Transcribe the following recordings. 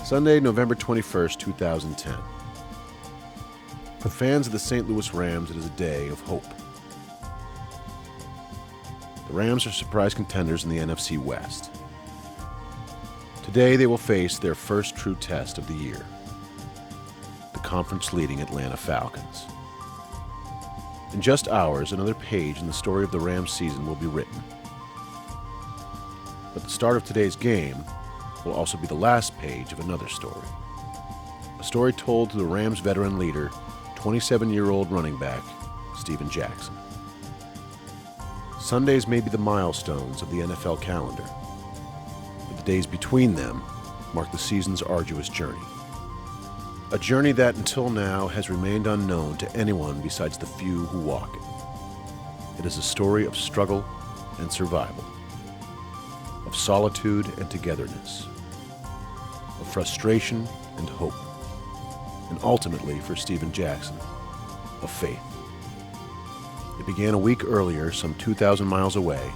Sunday, November 21st, 2010. For fans of the St. Louis Rams, it is a day of hope. The Rams are surprise contenders in the NFC West. Today, they will face their first true test of the year, the conference-leading Atlanta Falcons. In just hours, another page in the story of the Rams season will be written. But the start of today's game will also be the last page of another story. A story told to the Rams veteran leader, 27-year-old running back, Steven Jackson. Sundays may be the milestones of the NFL calendar, but the days between them mark the season's arduous journey. A journey that until now has remained unknown to anyone besides the few who walk it. It is a story of struggle and survival, of solitude and togetherness, of frustration and hope, and ultimately, for Steven Jackson, of faith. It began a week earlier, some 2,000 miles away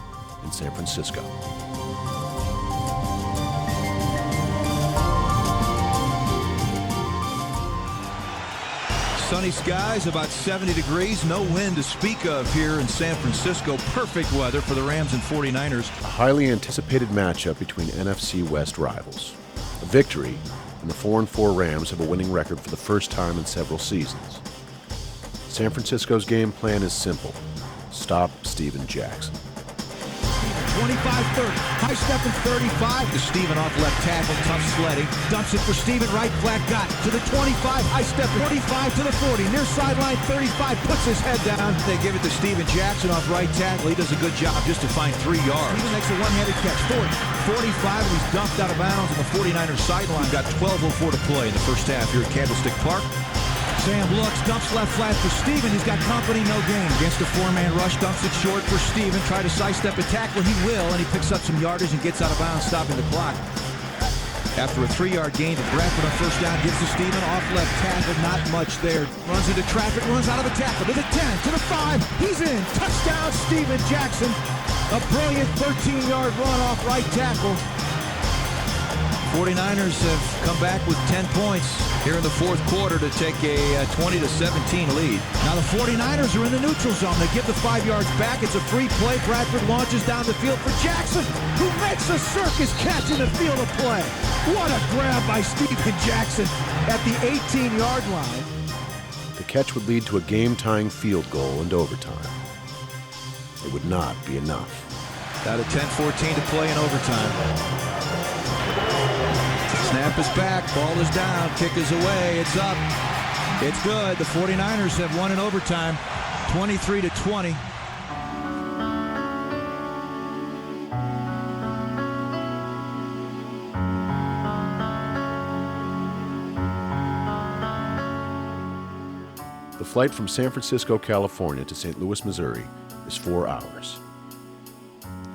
in San Francisco. Sunny skies, about 70 degrees, no wind to speak of here in San Francisco. Perfect weather for the Rams and 49ers. A highly anticipated matchup between NFC West rivals. A victory, and the 4-4 Rams have a winning record for the first time in several seasons. San Francisco's game plan is simple: stop Steven Jackson. 25-30, high step and 35 to Steven off left tackle, tough sledding, dumps it for Steven, right flat, got to the 25, high step 45 to the 40, near sideline 35, puts his head down. They give it to Steven Jackson off right tackle. He does a good job just to find 3 yards. Steven makes a one-handed catch, 40, 45, and he's dumped out of bounds on the 49ers sideline. Got 12:04 to play in the first half here at Candlestick Park. Sam looks, dumps left flat for Steven. He's got company, no gain. Against a 4-man rush, dumps it short for Steven. Try to sidestep a tackle, he will, and he picks up some yardage and gets out of bounds, stopping the clock. After a 3-yard gain to Bradford on first down, gives to Steven, off left tackle, not much there. Runs into traffic, runs out of the tackle, to the 10, to the 5, he's in. Touchdown, Steven Jackson. A brilliant 13-yard run off right tackle. 49ers have come back with 10 points here in the fourth quarter to take a 20-17 lead. Now the 49ers are in the neutral zone. They give the 5 yards back. It's a free play. Bradford launches down the field for Jackson, who makes a circus catch in the field of play. What a grab by Steven Jackson at the 18-yard line. The catch would lead to a game-tying field goal and overtime. It would not be enough. Out of 10-14 to play in overtime. Snap is back, ball is down, kick is away, it's up, it's good. The 49ers have won in overtime, 23-20. The flight from San Francisco, California to St. Louis, Missouri is 4 hours.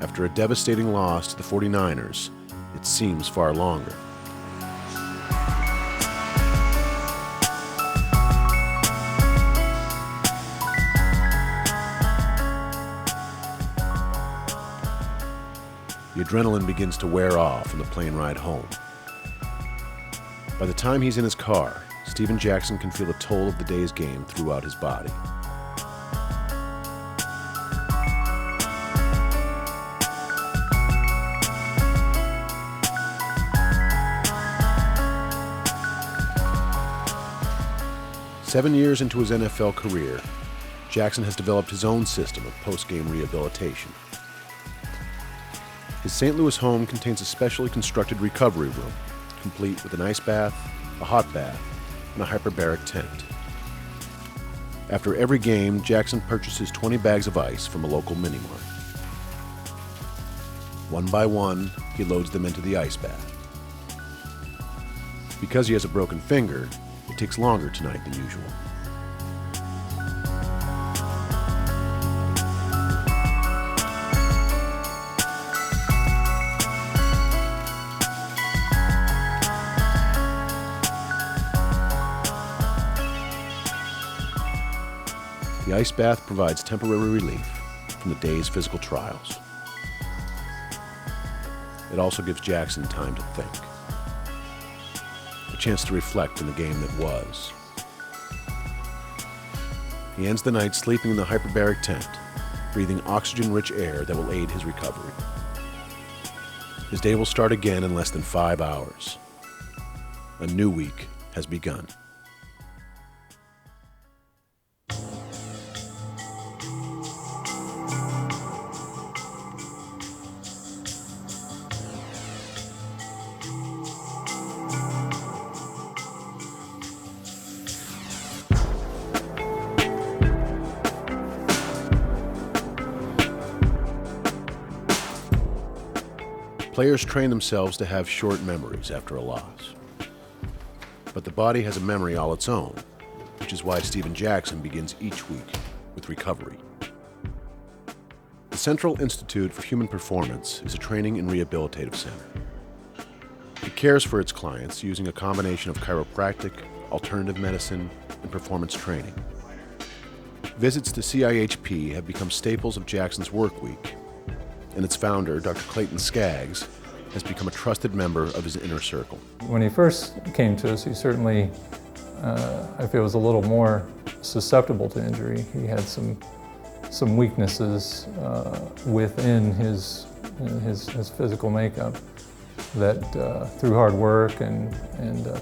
After a devastating loss to the 49ers, it seems far longer. The adrenaline begins to wear off on the plane ride home. By the time he's in his car, Steven Jackson can feel the toll of the day's game throughout his body. Seven years into his NFL career, Jackson has developed his own system of post-game rehabilitation. His St. Louis home contains a specially constructed recovery room, complete with an ice bath, a hot bath, and a hyperbaric tent. After every game, Jackson purchases 20 bags of ice from a local mini-mart. One by one, he loads them into the ice bath. Because he has a broken finger, it takes longer tonight than usual. The ice bath provides temporary relief from the day's physical trials. It also gives Jackson time to think. chance to reflect on the game that was. He ends the night sleeping in the hyperbaric tent, breathing oxygen-rich air that will aid his recovery. His day will start again in less than 5 hours. A new week has begun. Players train themselves to have short memories after a loss. But the body has a memory all its own, which is why Steven Jackson begins each week with recovery. The Central Institute for Human Performance is a training and rehabilitative center. It cares for its clients using a combination of chiropractic, alternative medicine, and performance training. Visits to CIHP have become staples of Jackson's work week, and its founder, Dr. Clayton Skaggs, has become a trusted member of his inner circle. When he first came to us, he certainly, I feel, was a little more susceptible to injury. He had some weaknesses within his physical makeup that through hard work and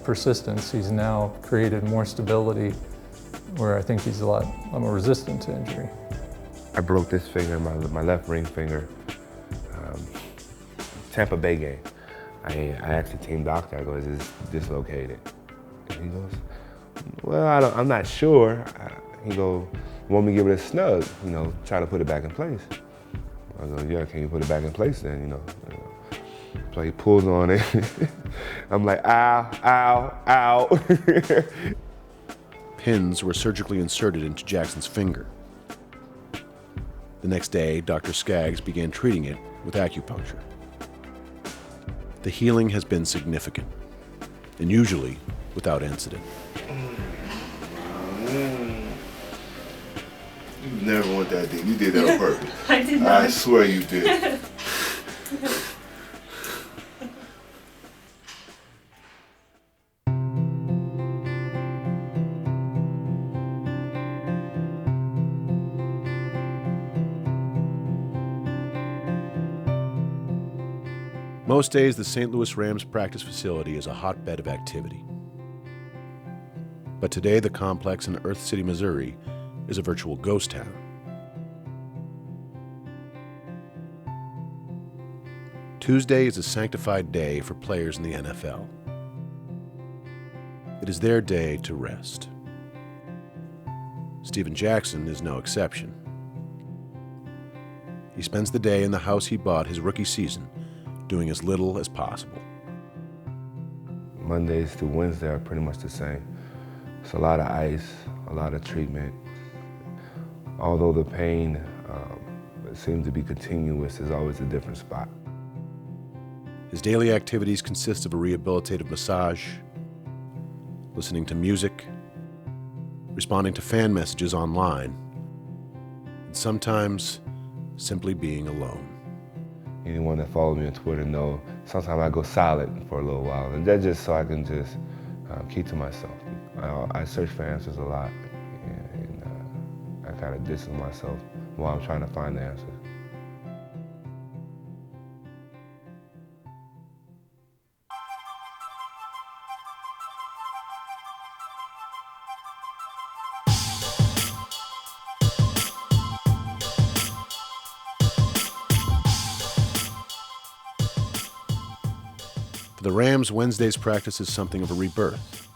persistence, he's now created more stability where I think he's a lot more resistant to injury. I broke this finger, my left ring finger, Tampa Bay game. I asked the team doctor, I go, is this dislocated? And he goes, well, I'm not sure. He goes, want me to give it a snug, try to put it back in place. I go, yeah, can you put it back in place then, So he pulls on it. I'm like, ow, ow, ow. Pins were surgically inserted into Jackson's finger. The next day, Dr. Skaggs began treating it with acupuncture. The healing has been significant, and usually without incident. You never want that thing. You did that on purpose. I did not. I swear you did. Most days, the St. Louis Rams practice facility is a hotbed of activity. But today, the complex in Earth City, Missouri, is a virtual ghost town. Tuesday is a sanctified day for players in the NFL. It is their day to rest. Steven Jackson is no exception. He spends the day in the house he bought his rookie season, doing as little as possible. Mondays through Wednesday are pretty much the same. It's a lot of ice, a lot of treatment. Although the pain seems to be continuous, there's always a different spot. His daily activities consist of a rehabilitative massage, listening to music, responding to fan messages online, and sometimes simply being alone. Anyone that follows me on Twitter know sometimes I go silent for a little while, and that's just so I can just keep to myself. I search for answers a lot, and I kind of distance myself while I'm trying to find the answers. For the Rams, Wednesday's practice is something of a rebirth.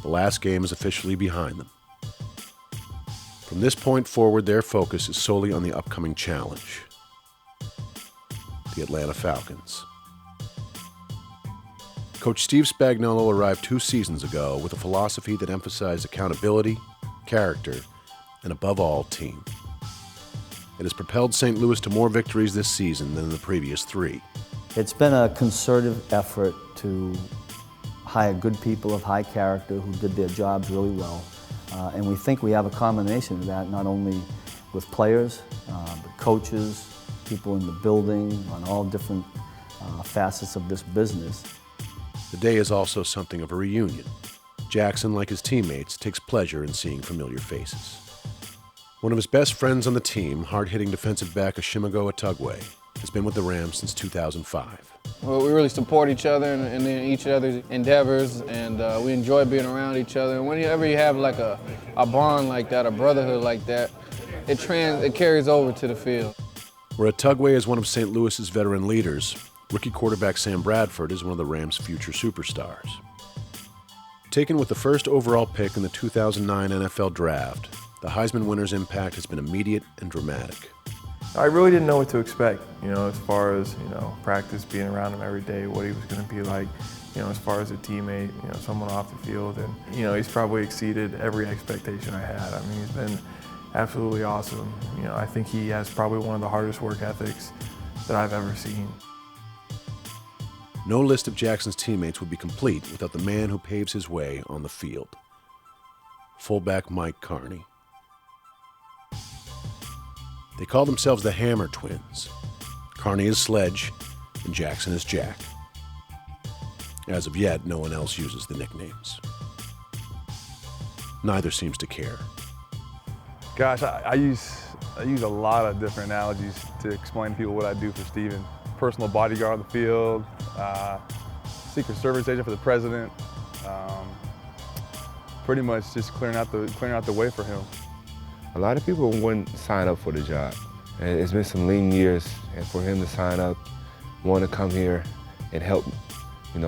The last game is officially behind them. From this point forward, their focus is solely on the upcoming challenge, the Atlanta Falcons. Coach Steve Spagnuolo arrived 2 seasons ago with a philosophy that emphasized accountability, character, and above all, team. It has propelled St. Louis to more victories this season than the previous 3. It's been a concerted effort to hire good people of high character who did their jobs really well. And we think we have a combination of that, not only with players, but coaches, people in the building, on all different facets of this business. the day is also something of a reunion. Jackson, like his teammates, takes pleasure in seeing familiar faces. One of his best friends on the team, hard-hitting defensive back Oshimago Atugwe, has been with the Rams since 2005. Well, we really support each other and each other's endeavors, and we enjoy being around each other. And whenever you have like a bond like that, a brotherhood like that, it carries over to the field. Where Atugwe is one of St. Louis's veteran leaders, rookie quarterback Sam Bradford is one of the Rams' future superstars. Taken with the first overall pick in the 2009 NFL Draft, the Heisman winner's impact has been immediate and dramatic. I really didn't know what to expect, as far as, practice, being around him every day, what he was going to be like, as far as a teammate, someone off the field. And, he's probably exceeded every expectation I had. I mean, he's been absolutely awesome. I think he has probably one of the hardest work ethics that I've ever seen. No list of Jackson's teammates would be complete without the man who paves his way on the field. Fullback Mike Carney. They call themselves the Hammer Twins. Carney is Sledge, and Jackson is Jack. As of yet, no one else uses the nicknames. Neither seems to care. Gosh, I use a lot of different analogies to explain to people what I do for Steven. Personal bodyguard on the field, Secret Service agent for the president, pretty much just clearing out the way for him. A lot of people wouldn't sign up for the job. And it's been some lean years, and for him to sign up, want to come here and help,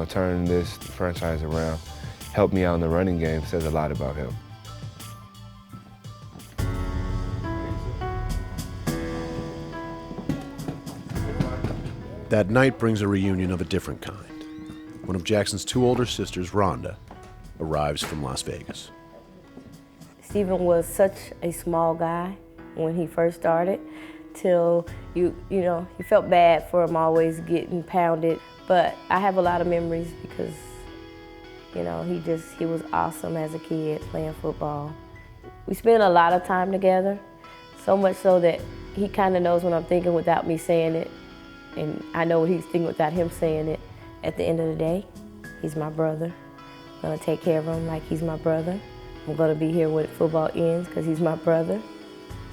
turn this franchise around, help me out in the running game, says a lot about him. That night brings a reunion of a different kind. One of Jackson's two older sisters, Rhonda, arrives from Las Vegas. Steven was such a small guy when he first started, till you felt bad for him always getting pounded. But I have a lot of memories because, he was awesome as a kid playing football. We spent a lot of time together, so much so that he kind of knows what I'm thinking without me saying it, and I know what he's thinking without him saying it. At the end of the day, he's my brother. I'm gonna take care of him like he's my brother. I'm gonna be here when football ends because he's my brother.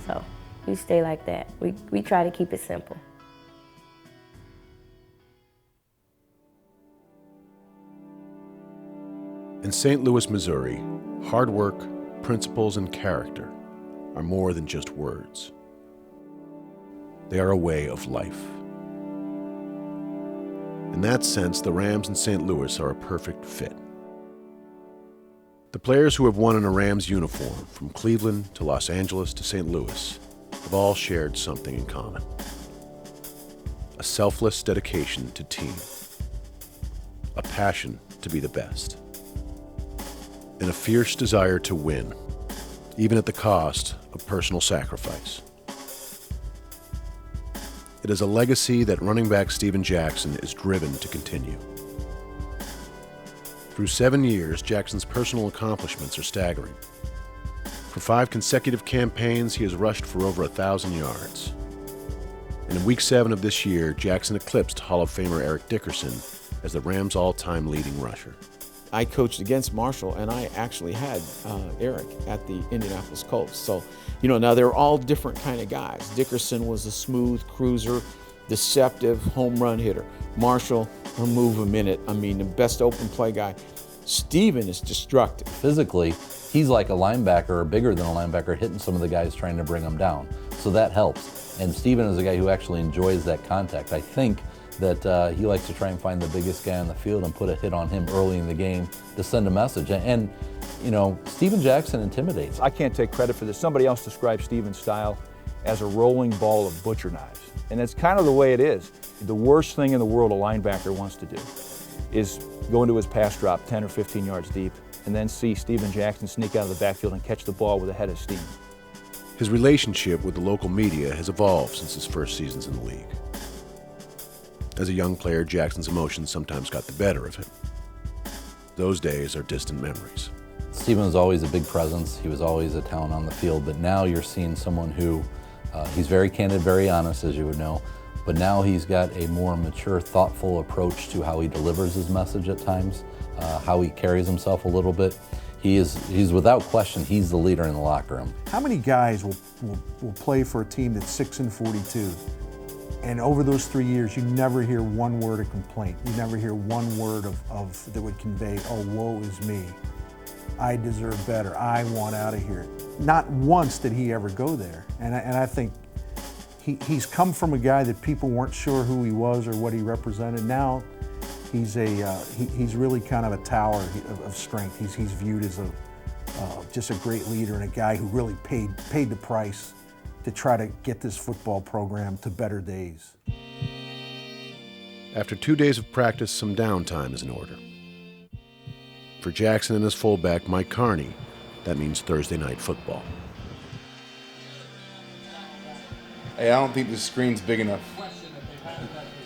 So we stay like that. We try to keep it simple. In St. Louis, Missouri, hard work, principles, and character are more than just words. They are a way of life. In that sense, the Rams and St. Louis are a perfect fit. The players who have won in a Rams uniform, from Cleveland to Los Angeles to St. Louis, have all shared something in common. A selfless dedication to team. A passion to be the best. And a fierce desire to win, even at the cost of personal sacrifice. It is a legacy that running back Steven Jackson is driven to continue. Through 7 years, Jackson's personal accomplishments are staggering. For 5 consecutive campaigns, he has rushed for over 1,000 yards. And in Week 7 of this year, Jackson eclipsed Hall of Famer Eric Dickerson as the Rams' all-time leading rusher. I coached against Marshall, and I actually had Eric at the Indianapolis Colts. So, now they're all different kind of guys. Dickerson was a smooth cruiser, deceptive home run hitter. Marshall, he'll move a minute. I mean, the best open play guy. Steven is destructive. Physically, he's like a linebacker or bigger than a linebacker, hitting some of the guys trying to bring him down. So that helps. And Steven is a guy who actually enjoys that contact. I think that he likes to try and find the biggest guy on the field and put a hit on him early in the game to send a message. And Steven Jackson intimidates. I can't take credit for this. Somebody else described Steven's style as a rolling ball of butcher knives. And it's kind of the way it is. The worst thing in the world a linebacker wants to do is go into his pass drop 10 or 15 yards deep and then see Steven Jackson sneak out of the backfield and catch the ball with a head of steam. His relationship with the local media has evolved since his first seasons in the league. As a young player, Jackson's emotions sometimes got the better of him. Those days are distant memories. Steven was always a big presence. He was always a talent on the field, but now you're seeing someone who, he's very candid, very honest, as you would know, but now he's got a more mature, thoughtful approach to how he delivers his message at times, how he carries himself a little bit. He's without question, he's the leader in the locker room. How many guys will play for a team that's 6-42, and over those 3 years, you never hear one word of complaint. You never hear one word of that would convey, oh, woe is me. I deserve better. I want out of here. Not once did he ever go there. And I think he's come from a guy that people weren't sure who he was or what he represented. Now he's he's really kind of a tower of strength. He's viewed as just a great leader and a guy who really paid the price to try to get this football program to better days. After 2 days of practice, some downtime is in order. For Jackson and his fullback, Mike Carney, that means Thursday night football. Hey, I don't think the screen's big enough.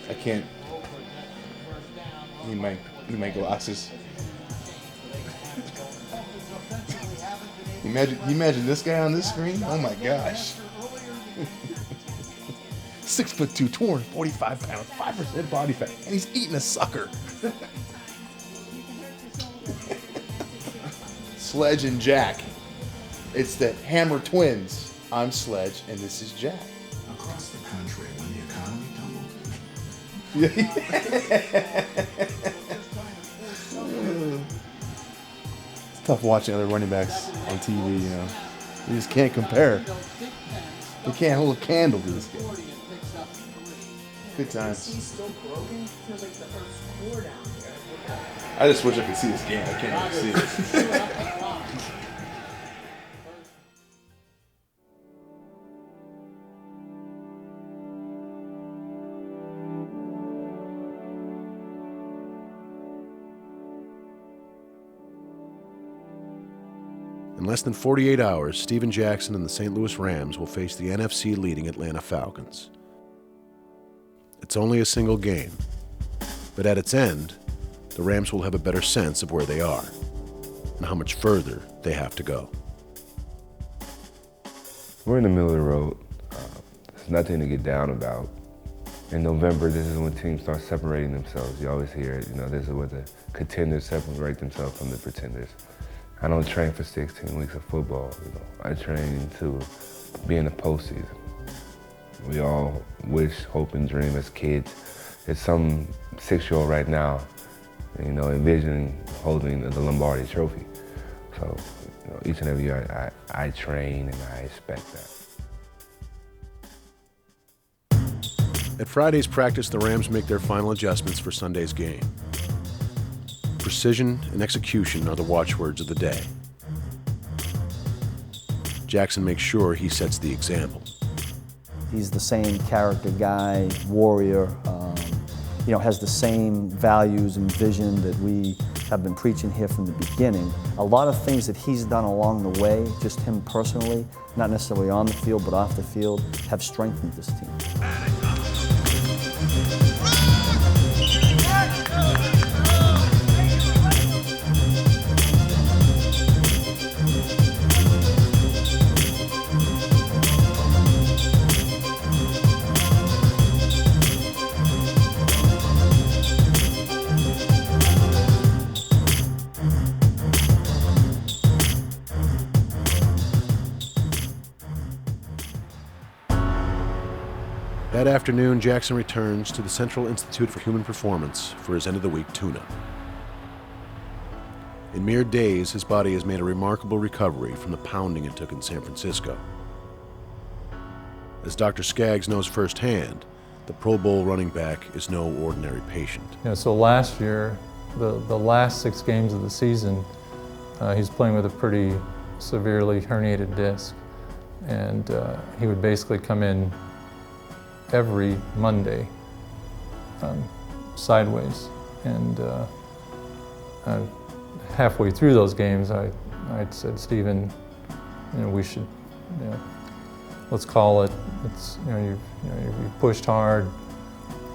I can't. He might glasses. Imagine this guy on this screen. Oh my gosh. 6'2", 245 pounds, 5% body fat, and he's eating a sucker. Sledge and Jack. It's the Hammer twins. I'm Sledge, and this is Jack. Across the country, when the economy tumbled. It's tough watching other running backs on TV, you know. You just can't compare. You can't hold a candle to this guy. Good times. I just wish I could see this game. I can't really see it. In less than 48 hours, Steven Jackson and the St. Louis Rams will face the NFC-leading Atlanta Falcons. It's only a single game, but at its end, the Rams will have a better sense of where they are and how much further they have to go. We're in the middle of the road. There's nothing to get down about. In November, this is when teams start separating themselves. You always hear it, you know, this is where the contenders separate themselves from the pretenders. I don't train for 16 weeks of football, you know. I train to be in the postseason. We all wish, hope, and dream as kids. There's some 6-year-old right now, you know, envisioning holding the Lombardi Trophy. So, you know, each and every year I train and I expect that. At Friday's practice, the Rams make their final adjustments for Sunday's game. Precision and execution are the watchwords of the day. Jackson makes sure he sets the example. He's the same character guy, warrior, you know, has the same values and vision that we have been preaching here from the beginning. A lot of things that he's done along the way, just him personally, not necessarily on the field, but off the field, have strengthened this team. That afternoon, Jackson returns to the Central Institute for Human Performance for his end-of-the-week tune-up. In mere days, his body has made a remarkable recovery from the pounding it took in San Francisco. As Dr. Skaggs knows firsthand, the Pro Bowl running back is no ordinary patient. Yeah, so last year, the last 6 games of the season, he's playing with a pretty severely herniated disc. And he would basically come in every Monday sideways. And halfway through those games, I said, Steven, you know, we should, you know, let's call it. It's, you know, you've pushed hard.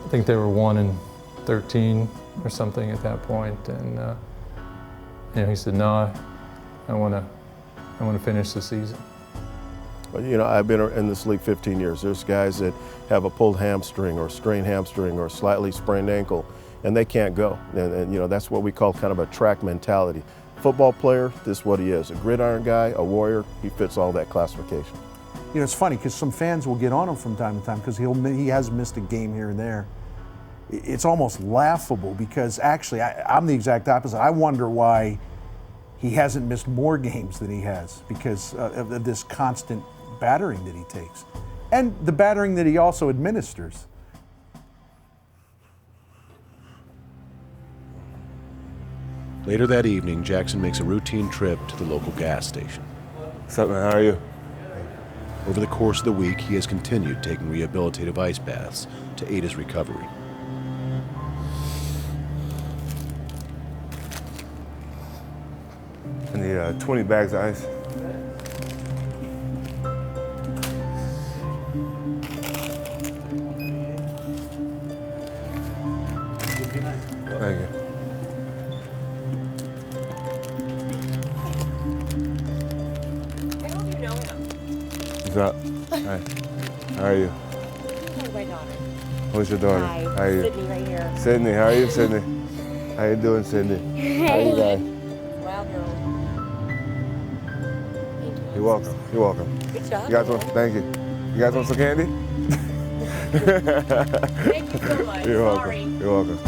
I think they were 1-13 or something at that point, and you know, he said, no, I want to finish the season. You know, I've been in this league 15 years. There's guys that have a pulled hamstring or strained hamstring or slightly sprained ankle, and they can't go. And you know, that's what we call kind of a track mentality. Football player, this is what he is. A gridiron guy, a warrior, he fits all that classification. You know, it's funny because some fans will get on him from time to time because he has missed a game here and there. It's almost laughable because actually I'm the exact opposite. I wonder why he hasn't missed more games than he has because of this constant battering that he takes and the battering that he also administers. Later that evening, Jackson makes a routine trip to the local gas station. What's up, man? How are you? Over the course of the week, he has continued taking rehabilitative ice baths to aid his recovery. I need 20 bags of ice. Thank you. What's up? Hi. How are you? My daughter. Who's your daughter? Hi. How are you? Sydney right here. Sydney, how are you, Sydney? How you doing, Sydney? How you guys? Wow, girl. You're welcome. You're welcome. Good job. You guys want? Thank you. You guys want some candy? Thank you so much. You're welcome. Sorry. You're welcome.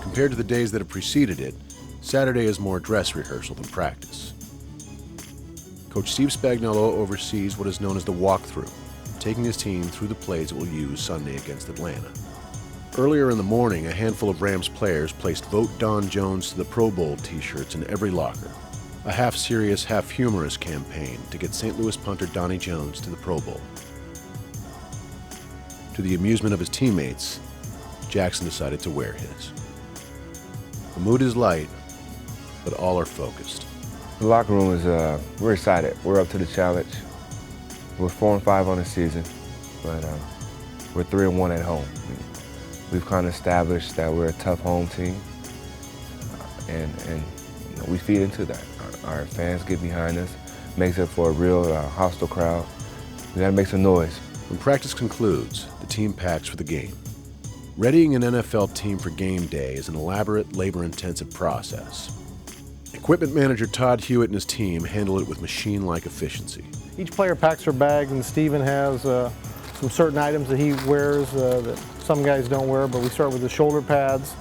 Compared to the days that have preceded it, Saturday is more dress rehearsal than practice. Coach Steve Spagnuolo oversees what is known as the walkthrough, taking his team through the plays it will use Sunday against Atlanta. Earlier in the morning, a handful of Rams players placed Vote Don Jones to the Pro Bowl t-shirts in every locker, a half-serious, half-humorous campaign to get St. Louis punter Donnie Jones to the Pro Bowl. To the amusement of his teammates, Jackson decided to wear his. The mood is light, but all are focused. The locker room is, we're excited. We're up to the challenge. We're 4-5 on the season, but we're 3-1 at home. We've kind of established that we're a tough home team, and you know, we feed into that. Our fans get behind us, makes it for a real hostile crowd. We gotta make some noise. When practice concludes, the team packs for the game. Readying an NFL team for game day is an elaborate, labor-intensive process. Equipment manager Todd Hewitt and his team handle it with machine-like efficiency. Each player packs their bag, and Steven has some certain items that he wears that some guys don't wear, but we start with the shoulder pads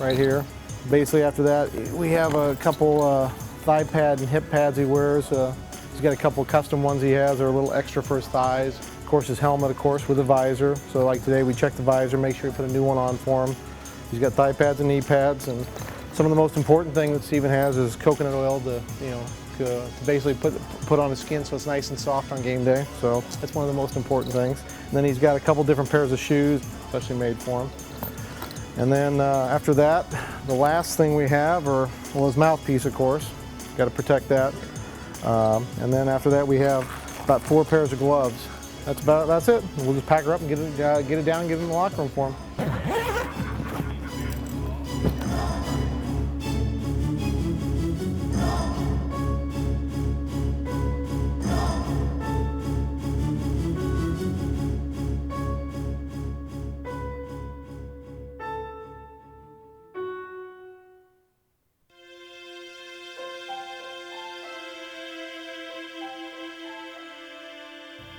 right here. Basically after that, we have a couple thigh pad and hip pads he wears. He's got a couple custom ones he has that are a little extra for his thighs. Of course, his helmet, of course, with a visor. So like today, we check the visor, make sure we put a new one on for him. He's got thigh pads and knee pads, and some of the most important thing that Steven has is coconut oil to basically put on his skin so it's nice and soft on game day. So that's one of the most important things. And then he's got a couple different pairs of shoes, especially made for him. And then after that, the last thing we have well, his mouthpiece, of course. Got to protect that. And then after that, we have about 4 pairs of gloves. That's it. We'll just pack her up and get it down and get it in the locker room for him.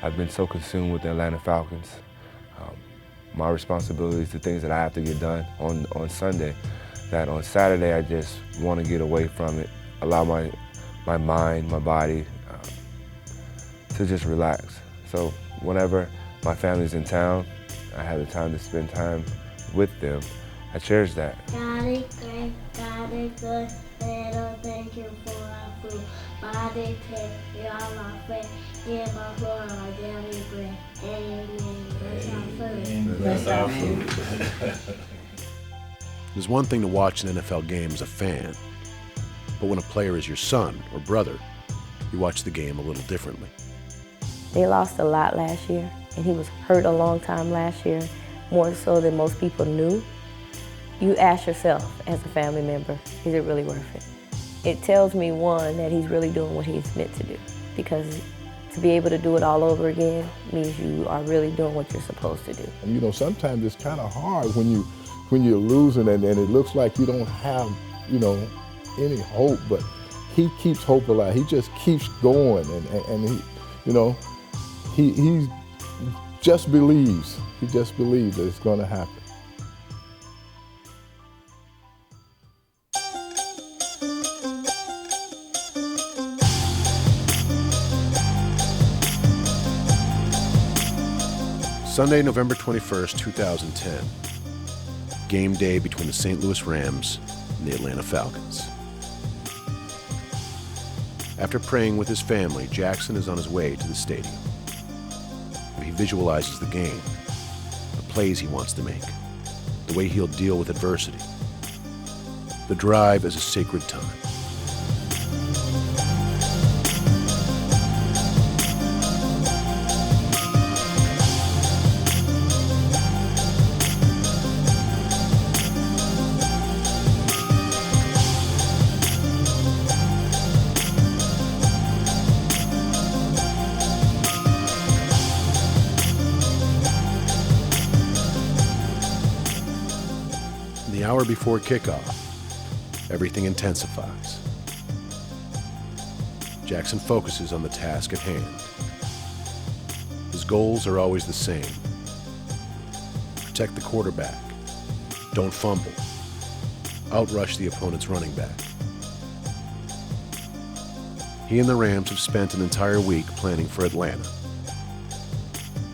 I've been so consumed with the Atlanta Falcons. My responsibilities, the things that I have to get done on Sunday, that on Saturday I just want to get away from it, allow my mind, my body to just relax. So whenever my family's in town, I have the time to spend time with them. I cherish that. Got it, great, got it, good, little, thank you for food. Body test, we all my friends. Yeah, my floor, my daily bread. Amen. That's our food. There's one thing to watch an NFL game as a fan, but when a player is your son or brother, you watch the game a little differently. They lost a lot last year, and he was hurt a long time last year, more so than most people knew. You ask yourself as a family member, is it really worth it? It tells me, one, that he's really doing what he's meant to do, because to be able to do it all over again means you are really doing what you're supposed to do. And you know, sometimes it's kind of hard when you're losing and it looks like you don't have, you know, any hope, but he keeps hope alive. He just keeps going, and he, you know, he just believes. He just believes that it's going to happen. Sunday, November 21st, 2010. Game day between the St. Louis Rams and the Atlanta Falcons. After praying with his family, Jackson is on his way to the stadium. He visualizes the game, the plays he wants to make, the way he'll deal with adversity. The drive is a sacred time. The hour before kickoff, everything intensifies. Jackson focuses on the task at hand. His goals are always the same. Protect the quarterback. Don't fumble. Outrush the opponent's running back. He and the Rams have spent an entire week planning for Atlanta.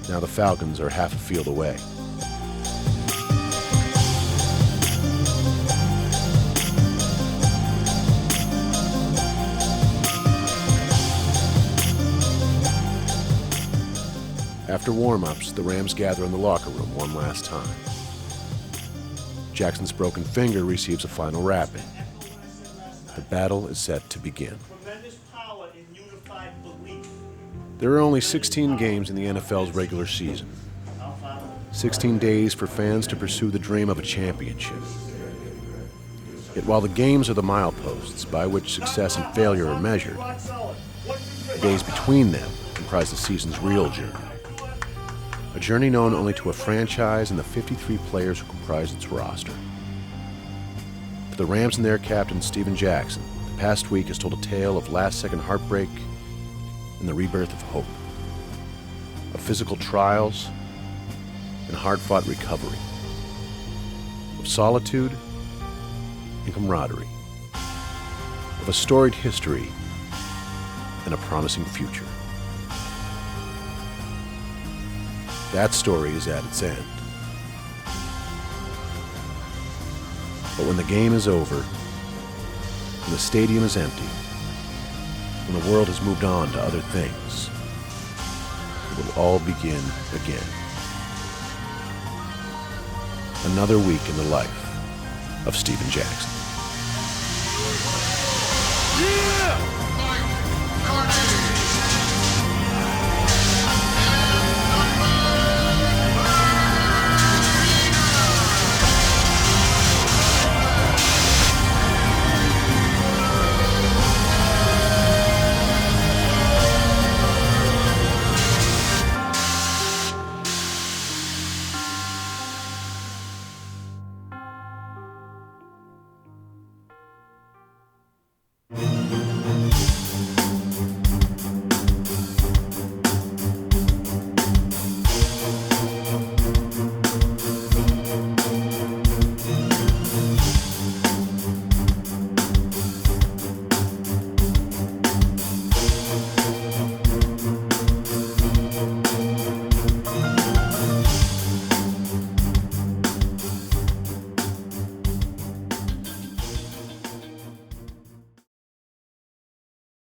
Now the Falcons are half a field away. After warm-ups, the Rams gather in the locker room one last time. Jackson's broken finger receives a final wrapping. The battle is set to begin. There are only 16 games in the NFL's regular season. 16 days for fans to pursue the dream of a championship. Yet while the games are the mileposts by which success and failure are measured, the days between them comprise the season's real journey. A journey known only to a franchise and the 53 players who comprise its roster. For the Rams and their captain, Steven Jackson, the past week has told a tale of last-second heartbreak and the rebirth of hope, of physical trials and hard-fought recovery, of solitude and camaraderie, of a storied history and a promising future. That story is at its end. But when the game is over, when the stadium is empty, when the world has moved on to other things, it will all begin again. Another week in the life of Steven Jackson.